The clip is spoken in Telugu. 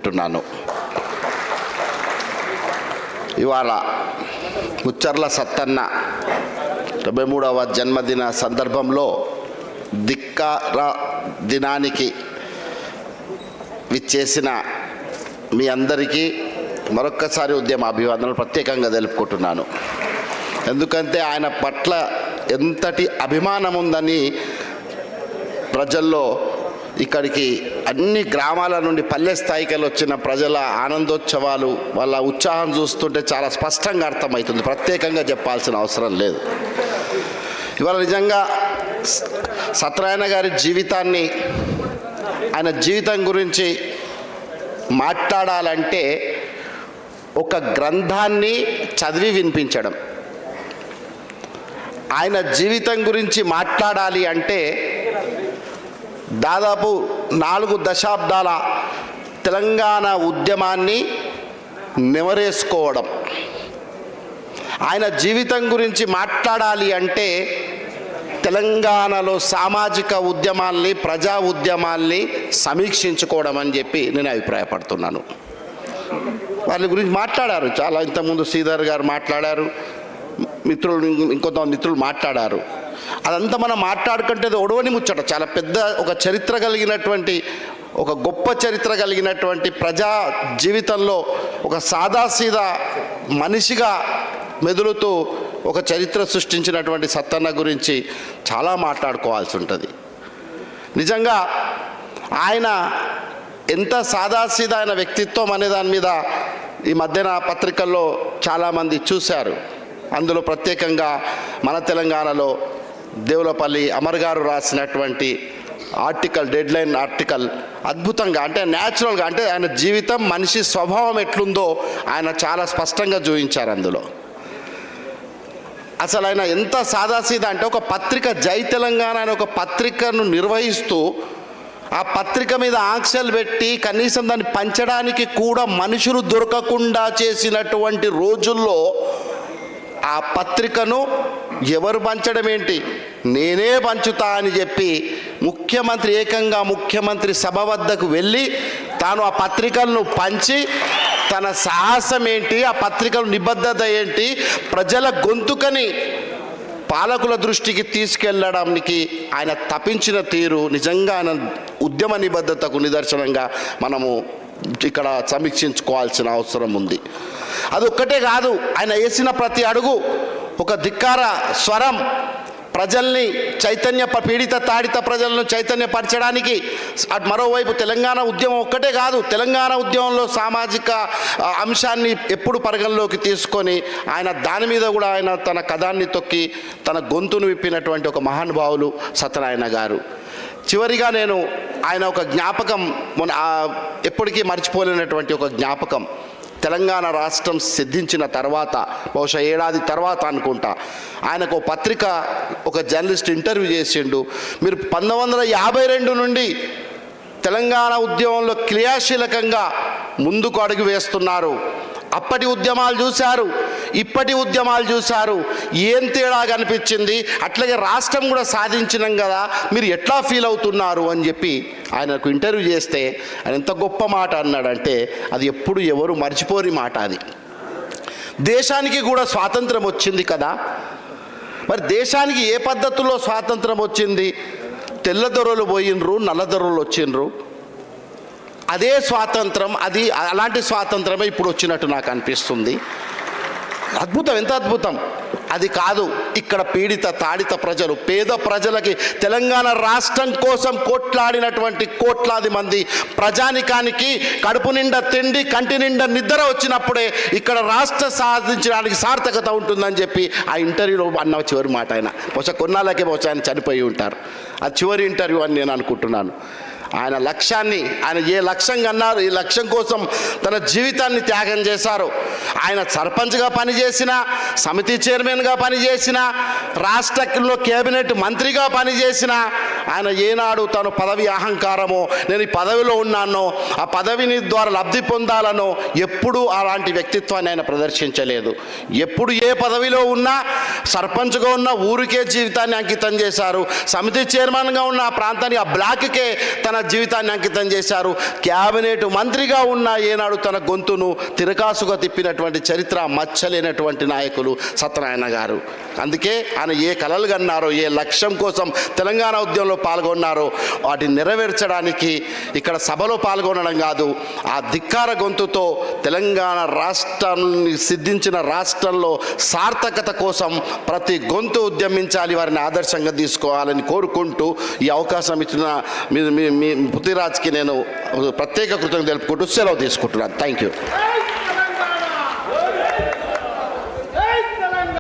అంటున్నాను. ఇవాళ ముచ్చర్ల సత్తన్న 73వ జన్మదిన సందర్భంలో ధిక్కార దినానికి విచ్చేసిన మీ అందరికీ మరొక్కసారి ఉద్యమ అభివాదనలు ప్రత్యేకంగా తెలుపుకుంటున్నాను. ఎందుకంటే ఆయన పట్ల ఎంతటి అభిమానం ఉందని ప్రజల్లో ఇక్కడికి అన్ని గ్రామాల నుండి పల్లె స్థాయికి వచ్చిన ప్రజల ఆనందోత్సవాలు వాళ్ళ ఉత్సాహం చూస్తుంటే చాలా స్పష్టంగా అర్థమవుతుంది. ప్రత్యేకంగా చెప్పాల్సిన అవసరం లేదు. ఇవాళ నిజంగా సత్యనారాయణ గారి జీవితాన్ని, ఆయన జీవితం గురించి మాట్లాడాలంటే ఒక గ్రంథాన్ని చదివి వినిపించడం, ఆయన జీవితం గురించి మాట్లాడాలి అంటే దాదాపు 4 దశాబ్దాల తెలంగాణ ఉద్యమాన్ని నెమరేసుకోవడం, ఆయన జీవితం గురించి మాట్లాడాలి అంటే తెలంగాణలో సామాజిక ఉద్యమాల్ని, ప్రజా ఉద్యమాల్ని సమీక్షించుకోవడం అని చెప్పి నేను అభిప్రాయపడుతున్నాను. వాళ్ళ గురించి మాట్లాడారు చాలా, ఇంతకుముందు శ్రీధర్ గారు మాట్లాడారు, ఇంకొంతమంది మిత్రులు మాట్లాడారు. అదంతా మనం మాట్లాడుకుంటే ఒడవని ముచ్చట. చాలా పెద్ద ఒక చరిత్ర కలిగినటువంటి, ఒక గొప్ప చరిత్ర కలిగినటువంటి ప్రజా జీవితంలో ఒక సాదాసీదా మనిషిగా మెదులుతూ ఒక చరిత్ర సృష్టించినటువంటి సత్తన్న గురించి చాలా మాట్లాడుకోవాల్సి ఉంటుంది. నిజంగా ఆయన ఎంత సాదాసీదా ఆయన వ్యక్తిత్వం అనే దాని మీద ఈ మధ్యన పత్రికల్లో చాలామంది చూశారు. అందులో ప్రత్యేకంగా మన తెలంగాణలో దేవులపల్లి అమర్ గారు రాసినటువంటి ఆర్టికల్, డెడ్లైన్ ఆర్టికల్ అద్భుతంగా, అంటే న్యాచురల్గా, అంటే ఆయన జీవితం, మనిషి స్వభావం ఎట్లుందో ఆయన చాలా స్పష్టంగా చూపించారు. అందులో అసలు ఆయన ఎంత సాదాసీదా అంటే ఒక పత్రిక, జై తెలంగాణ అనే ఒక పత్రికను నిర్వహిస్తూ ఆ పత్రిక మీద ఆంక్షలు పెట్టి కనీసం దాన్ని పంచడానికి కూడా మనుషులు దొరకకుండా చేసినటువంటి రోజుల్లో ఆ పత్రికను ఎవరు పంచడం ఏంటి, నేనే పంచుతా అని చెప్పి ముఖ్యమంత్రి, ఏకంగా ముఖ్యమంత్రి సభ వద్దకు వెళ్ళి తాను ఆ పత్రికలను పంచి తన సాహసం ఏంటి, ఆ పత్రికల నిబద్ధత ఏంటి, ప్రజల గొంతుకని పాలకుల దృష్టికి తీసుకెళ్ళడానికి ఆయన తపించిన తీరు నిజంగా ఆయన ఉద్యమ నిబద్ధతకు నిదర్శనంగా మనము ఇక్కడ సమీక్షించుకోవాల్సిన అవసరం ఉంది. అది ఒక్కటే కాదు, ఆయన వేసిన ప్రతి అడుగు ఒక ధిక్కార స్వరం, ప్రజల్ని పీడిత తాడిత ప్రజలను చైతన్యపరచడానికి. మరోవైపు తెలంగాణ ఉద్యమం ఒక్కటే కాదు, తెలంగాణ ఉద్యమంలో సామాజిక అంశాన్ని ఎప్పుడు పరిగణలోకి తీసుకొని ఆయన దాని మీద కూడా ఆయన తన కథాన్ని తొక్కి తన గొంతును విప్పినటువంటి ఒక మహానుభావులు సత్యనారాయణ గారు. చివరిగా నేను ఆయన ఒక జ్ఞాపకం, ఎప్పటికీ మర్చిపోలేనటువంటి ఒక జ్ఞాపకం. తెలంగాణ రాష్ట్రం సిద్ధించిన తర్వాత, బహుశా ఏడాది తర్వాత అనుకుంటా, ఆయనకు పత్రిక ఒక జర్నలిస్ట్ ఇంటర్వ్యూ చేసిండు. మీరు 1952 నుండి తెలంగాణ ఉద్యమంలో క్రియాశీలకంగా ముందుకు అడుగు వేస్తున్నారు. అప్పటి ఉద్యమాలు చూశారు, ఇప్పటి ఉద్యమాలు చూశారు, ఏం తేడా కనిపించింది, అట్లాగే రాష్ట్రం కూడా సాధించినాం కదా, మీరు ఎట్లా ఫీల్ అవుతున్నారు అని చెప్పి ఆయనకు ఇంటర్వ్యూ చేస్తే ఆయన ఎంత గొప్ప మాట అన్నాడంటే అది ఎప్పుడు ఎవరు మర్చిపోని మాట. అది దేశానికి కూడా స్వాతంత్రం వచ్చింది కదా, మరి దేశానికి ఏ పద్ధతుల్లో స్వాతంత్రం వచ్చింది? తెల్లదొరలు పోయినరు, నల్లదొరలు వచ్చిండ్రు, అదే స్వాతంత్రం, అది అలాంటి స్వాతంత్రమే ఇప్పుడు వచ్చినట్టు నాకు అనిపిస్తుంది. అద్భుతం, ఎంత అద్భుతం. అది కాదు, ఇక్కడ పీడిత తాడిత ప్రజలు, పేద ప్రజలకి, తెలంగాణ రాష్ట్రం కోసం కోట్లాడినటువంటి కోట్లాది మంది ప్రజానికానికి కడుపు నిండా తిండి, కంటి నిండా నిద్ర వచ్చినప్పుడే ఇక్కడ రాష్ట్ర సాధించడానికి సార్థకత ఉంటుందని చెప్పి ఆ ఇంటర్వ్యూలో అన్న చివరి మాట. ఆయన బహుశా కొన్నాళ్ళకే బహుశా ఆయన చనిపోయి ఉంటారు. అది చివరి ఇంటర్వ్యూ అని నేను అనుకుంటున్నాను. ఆయన లక్ష్యాన్ని, ఆయన ఏ లక్ష్యంగా అన్నారు, ఈ లక్ష్యం కోసం తన జీవితాన్ని త్యాగం చేశారు. ఆయన సర్పంచ్గా పనిచేసిన, సమితి చైర్మన్గా పనిచేసిన, రాష్ట్రంలో కేబినెట్ మంత్రిగా పనిచేసిన, ఆయన ఏనాడు తను పదవి అహంకారమో నేను ఈ పదవిలో ఉన్నానో ఆ పదవిని ద్వారా లబ్ధి పొందాలనో ఎప్పుడూ అలాంటి వ్యక్తిత్వాన్ని ఆయన ప్రదర్శించలేదు. ఎప్పుడు ఏ పదవిలో ఉన్నా సర్పంచ్గా ఉన్న ఊరికే జీవితాన్ని అంకితం చేశారు, సమితి చైర్మన్గా ఉన్న ఆ ప్రాంతానికి ఆ బ్లాక్కే తన జీవితాన్ని అంకితం చేశారు, క్యాబినెట్ మంత్రిగా ఉన్న ఏనాడు తన గొంతును తిరకాసుగా తిప్పినటువంటి చరిత్ర మచ్చలేనటువంటి నాయకులు సత్యనారాయణ గారు. అందుకే ఆయన ఏ కలలు కన్నారో ఏ లక్ష్యం కోసం తెలంగాణ ఉద్యమంలో పాల్గొన్నారో వాటిని నెరవేర్చడానికి ఇక్కడ సభలో పాల్గొనడం కాదు, ఆ ధిక్కార గొంతుతో తెలంగాణ రాష్ట్రాన్ని సిద్ధించిన రాష్ట్రంలో సార్థకత కోసం ప్రతి గొంతు ఉద్యమించాలి, వారిని ఆదర్శంగా తీసుకోవాలని కోరుకుంటూ ఈ అవకాశం ఇచ్చిన మీ పృథ్వీరాజ్కి నేను ప్రత్యేక కృతజ్ఞతలు తెలుపుకుంటూ సెలవు తీసుకుంటున్నాను. Thank you.